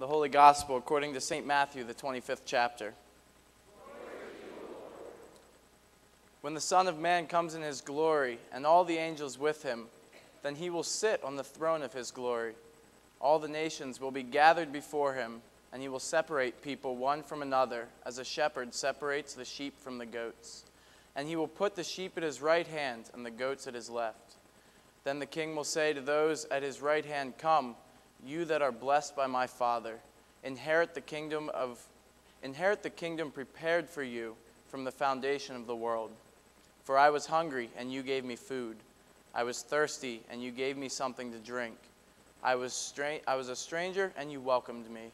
The Holy Gospel according to St. Matthew, the 25th chapter. When the Son of Man comes in his glory, and all the angels with him, then he will sit on the throne of his glory. All the nations will be gathered before him, and he will separate people one from another, as a shepherd separates the sheep from the goats. And he will put the sheep at his right hand, and the goats at his left. Then the king will say to those at his right hand, "Come, you that are blessed by my Father, inherit the kingdom prepared for you from the foundation of the world. For I was hungry, and you gave me food. I was thirsty, and you gave me something to drink. I was a stranger, and you welcomed me.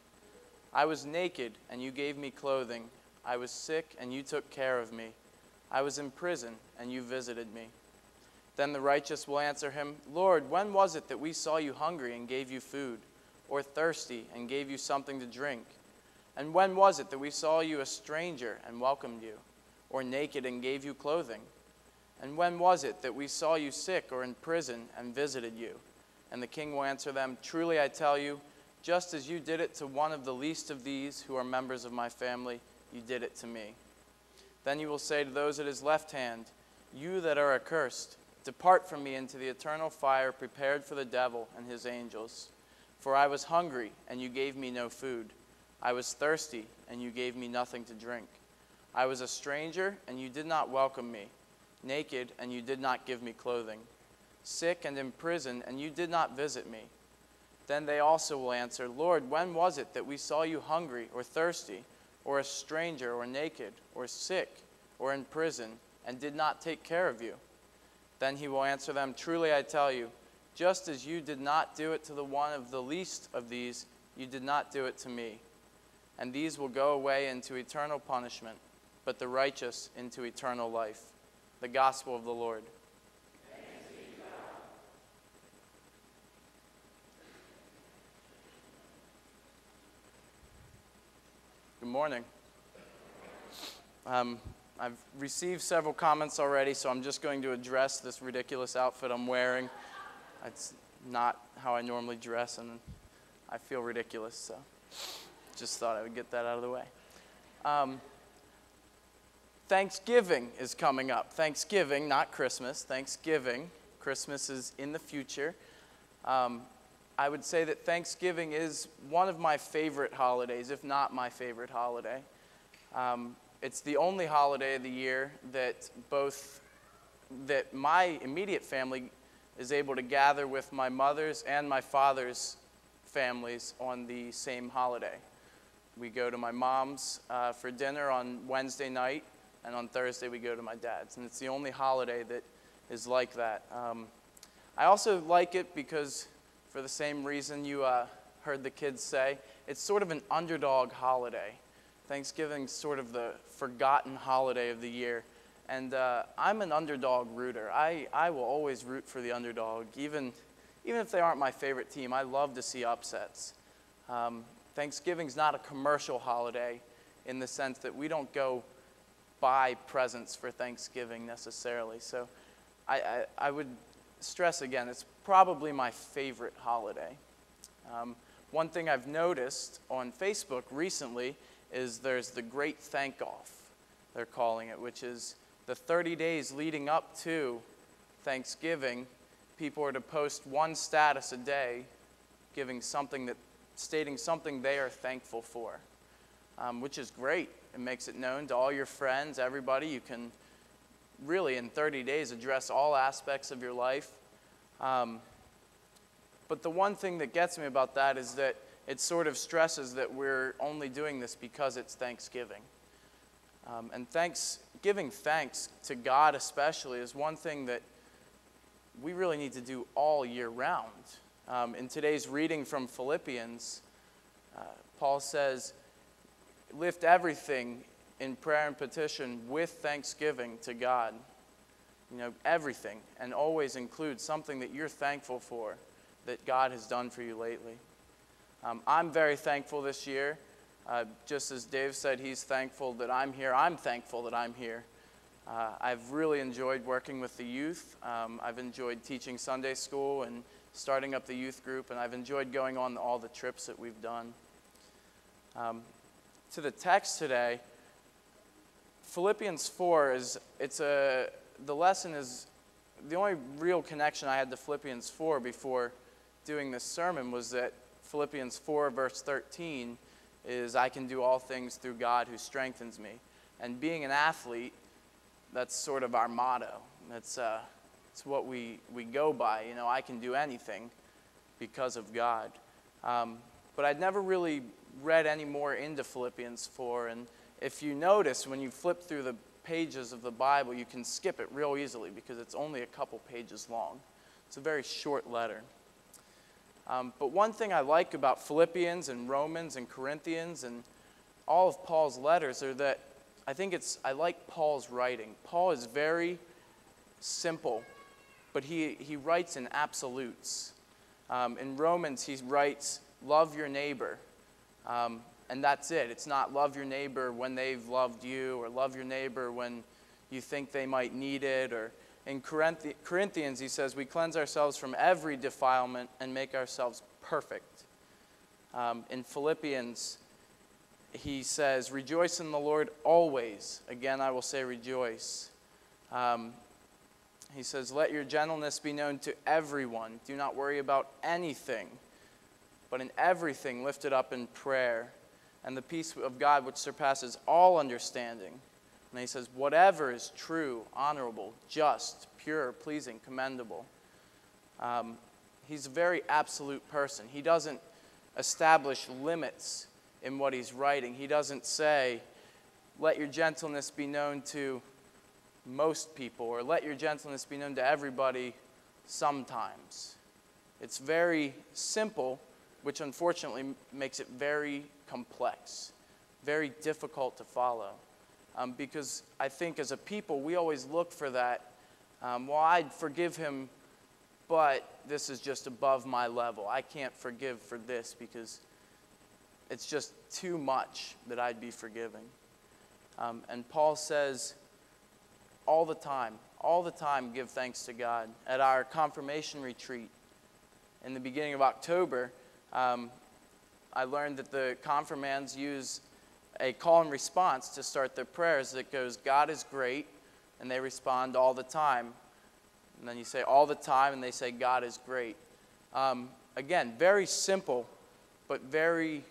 I was naked, and you gave me clothing. I was sick, and you took care of me. I was in prison, and you visited me." Then the righteous will answer him, "Lord, when was it that we saw you hungry and gave you food, or thirsty and gave you something to drink? And when was it that we saw you a stranger and welcomed you, or naked and gave you clothing? And when was it that we saw you sick or in prison and visited you?" And the king will answer them, "Truly I tell you, just as you did it to one of the least of these who are members of my family, you did it to me." Then he will say to those at his left hand, "You that are accursed, depart from me into the eternal fire prepared for the devil and his angels. For I was hungry, and you gave me no food. I was thirsty, and you gave me nothing to drink. I was a stranger, and you did not welcome me. Naked, and you did not give me clothing. Sick and in prison, and you did not visit me." Then they also will answer, "Lord, when was it that we saw you hungry or thirsty, or a stranger or naked, or sick, or in prison, and did not take care of you?" Then he will answer them, "Truly I tell you, just as you did not do it to the one of the least of these, you did not do it to me. And these will go away into eternal punishment, but the righteous into eternal life." The Gospel of the Lord. Thanks be to God. Good morning. I've received several comments already, so I'm just going to address this ridiculous outfit I'm wearing. It's not how I normally dress, and I feel ridiculous, so just thought I would get that out of the way. Thanksgiving is coming up. Thanksgiving, not Christmas. Thanksgiving. Christmas is in the future. I would say that Thanksgiving is one of my favorite holidays, if not my favorite holiday. It's the only holiday of the year that my immediate family is able to gather with my mother's and my father's families on the same holiday. We go to my mom's for dinner on Wednesday night, and on Thursday we go to my dad's. And it's the only holiday that is like that. I also like it because, for the same reason you heard the kids say, it's sort of an underdog holiday. Thanksgiving's sort of the forgotten holiday of the year. And I'm an underdog rooter. I will always root for the underdog, even if they aren't my favorite team. I love to see upsets. Thanksgiving's not a commercial holiday in the sense that we don't go buy presents for Thanksgiving necessarily. So I would stress again, it's probably my favorite holiday. One thing I've noticed on Facebook recently is there's the Great Thank-Off, they're calling it, which is the 30 days leading up to Thanksgiving. People are to post one status a day, stating something they are thankful for, which is great. It makes it known to all your friends, everybody. You can really, in 30 days, address all aspects of your life. But the one thing that gets me about that is that it sort of stresses that we're only doing this because it's Thanksgiving. And giving thanks to God especially is one thing that we really need to do all year round. In today's reading from Philippians, Paul says, "Lift everything in prayer and petition with thanksgiving to God." Everything, and always include something that you're thankful for that God has done for you lately. I'm very thankful this year. Just as Dave said, he's thankful that I'm here. I'm thankful that I'm here. I've really enjoyed working with the youth. I've enjoyed teaching Sunday school and starting up the youth group, and I've enjoyed going on all the trips that we've done. To the text today, Philippians 4 the lesson is, the only real connection I had to Philippians 4 before doing this sermon was that Philippians 4 verse 13 is, I can do all things through God who strengthens me. And being an athlete, that's sort of our motto. It's what we go by. You know, I can do anything because of God. But I'd never really read any more into Philippians 4. And if you notice, when you flip through the pages of the Bible, you can skip it real easily because it's only a couple pages long. It's a very short letter. But one thing I like about Philippians and Romans and Corinthians and all of Paul's letters are that I like Paul's writing. Paul is very simple, but he writes in absolutes. In Romans, he writes, love your neighbor. And that's it. It's not love your neighbor when they've loved you, or love your neighbor when you think they might need it. Or in Corinthians, he says, we cleanse ourselves from every defilement and make ourselves perfect. In Philippians, he says, rejoice in the Lord always. Again, I will say rejoice. He says, let your gentleness be known to everyone. Do not worry about anything, but in everything lift it up in prayer. And the peace of God which surpasses all understanding. And he says, whatever is true, honorable, just, pure, pleasing, commendable. He's a very absolute person. He doesn't establish limits in what he's writing. He doesn't say, let your gentleness be known to most people, or let your gentleness be known to everybody sometimes. It's very simple, which unfortunately makes it very complex, very difficult to follow. Because I think as a people, we always look for that, well, I'd forgive him, but this is just above my level. I can't forgive for this because it's just too much that I'd be forgiving. And Paul says, all the time give thanks to God. At our confirmation retreat in the beginning of October, I learned that the confirmands use a call and response to start their prayers that goes, God is great, and they respond all the time. And then you say all the time, and they say God is great. Again, very simple, but very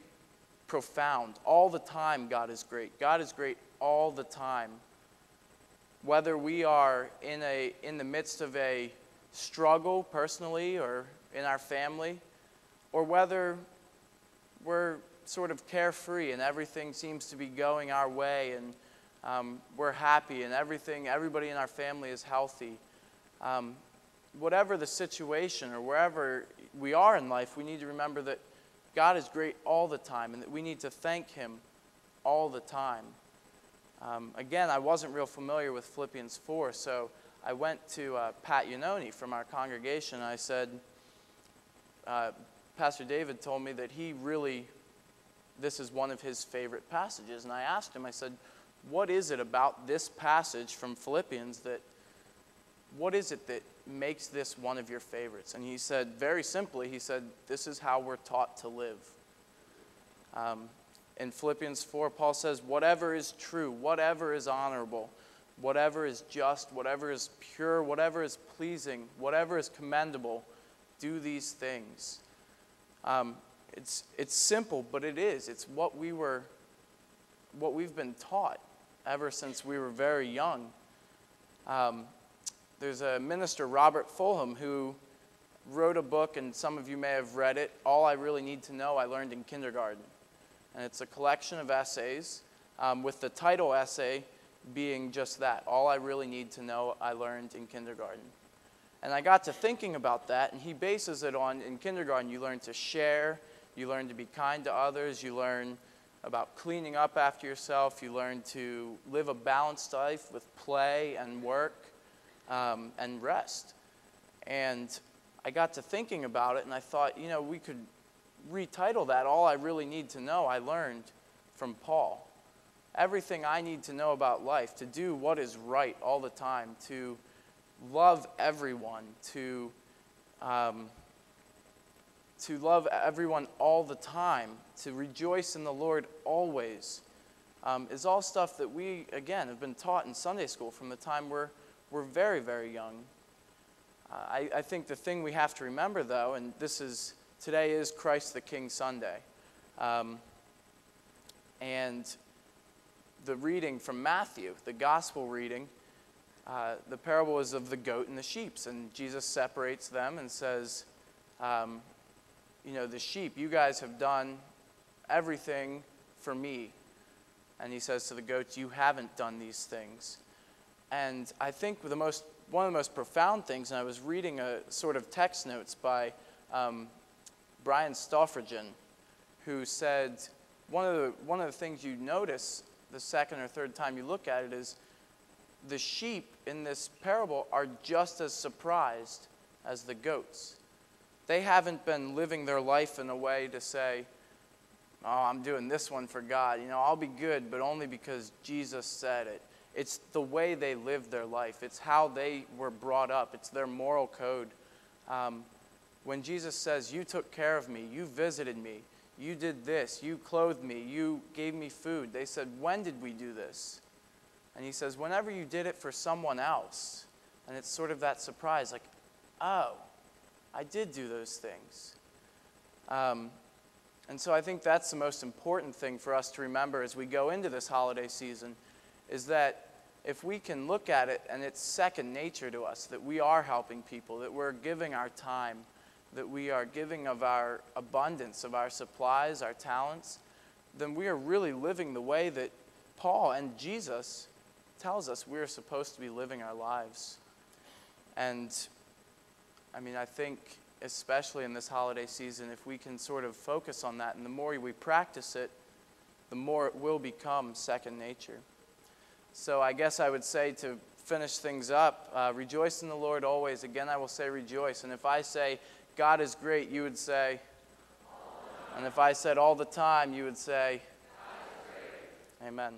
profound. All the time, God is great. God is great all the time. Whether we are in the midst of a struggle personally or in our family, or whether we're sort of carefree and everything seems to be going our way and we're happy and everybody in our family is healthy. Whatever the situation or wherever we are in life, we need to remember that God is great all the time and that we need to thank him all the time. Again, I wasn't real familiar with Philippians 4, so I went to Pat Yanoni from our congregation, and I said, Pastor David told me that this is one of his favorite passages. And I asked him, I said, what is it about this passage from Philippians what is it that makes this one of your favorites? And he said, very simply, he said, this is how we're taught to live. In Philippians 4, Paul says, whatever is true, whatever is honorable, whatever is just, whatever is pure, whatever is pleasing, whatever is commendable, do these things. It's simple, but it is. It's what we've been taught ever since we were very young. There's a minister, Robert Fulham, who wrote a book, and some of you may have read it, All I Really Need to Know I Learned in Kindergarten. And it's a collection of essays, with the title essay being just that, All I Really Need to Know I Learned in Kindergarten. And I got to thinking about that, and he bases it on, in kindergarten, you learn to share, you learn to be kind to others, you learn about cleaning up after yourself, you learn to live a balanced life with play and work and rest. And I got to thinking about it, and I thought, we could retitle that, All I Really Need to Know I Learned from Paul. Everything I need to know about life, to do what is right all the time, to love everyone, to to love everyone all the time, to rejoice in the Lord always, is all stuff that we, again, have been taught in Sunday school from the time we're very, very young. I think the thing we have to remember, though, and today is Christ the King Sunday, and the reading from Matthew, the gospel reading, the parable is of the goat and the sheep, and Jesus separates them and says, the sheep, you guys have done everything for me. And he says to the goats, you haven't done these things. And I think one of the most profound things, and I was reading a sort of text notes by Brian Stoffrigen, who said one of the things you notice the second or third time you look at it is the sheep in this parable are just as surprised as the goats. They haven't been living their life in a way to say, oh, I'm doing this one for God. I'll be good, but only because Jesus said it. It's the way they live their life. It's how they were brought up. It's their moral code. When Jesus says, you took care of me, you visited me, you did this, you clothed me, you gave me food. They said, when did we do this? And he says, whenever you did it for someone else. And it's sort of that surprise, like, oh, I did do those things. And so I think that's the most important thing for us to remember as we go into this holiday season, is that if we can look at it and it's second nature to us, that we are helping people, that we're giving our time, that we are giving of our abundance, of our supplies, our talents, then we are really living the way that Paul and Jesus tells us we're supposed to be living our lives. And I think especially in this holiday season, if we can sort of focus on that, and the more we practice it, the more it will become second nature. So I guess I would say, to finish things up, rejoice in the Lord always. Again, I will say rejoice. And if I say God is great, you would say, and if I said all the time, you would say, God is great. Amen.